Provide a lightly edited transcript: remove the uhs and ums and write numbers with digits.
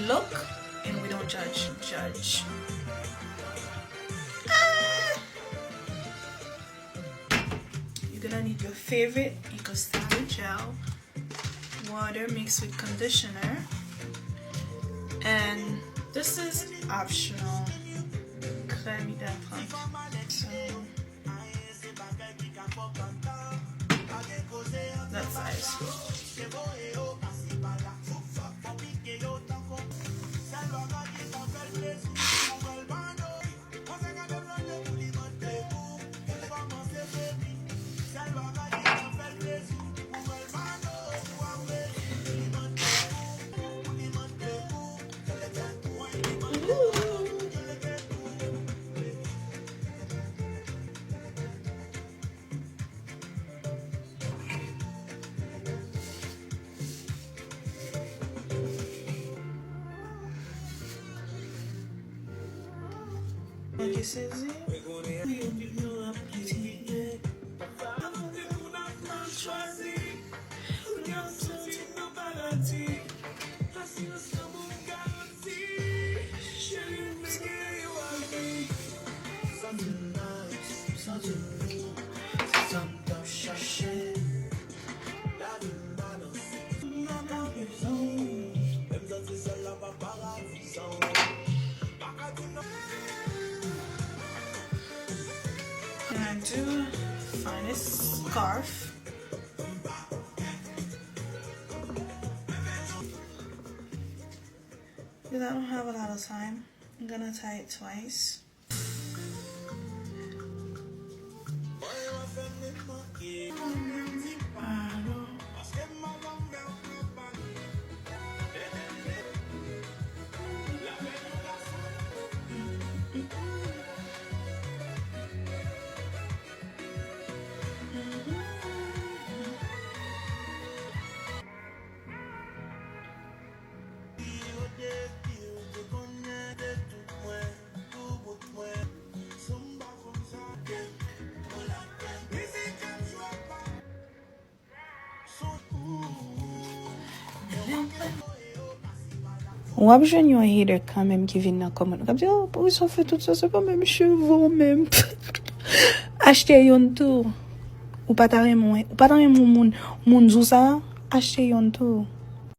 look and we don't judge. You're gonna need your favorite Eco Styler gel, water mixed with conditioner, and this is optional. Crème hydratante. So that size. Ok, saisi. And I do find a scarf. Because I don't have a lot of time, I'm gonna tie it twice. Ou ap jwen yon hater quand même qui vient dans comment comme dit oh pourquoi ça fait tout ça c'est pas même cheveux même acheter yon tout ou pas ta remon moun zou ça acheter yon tout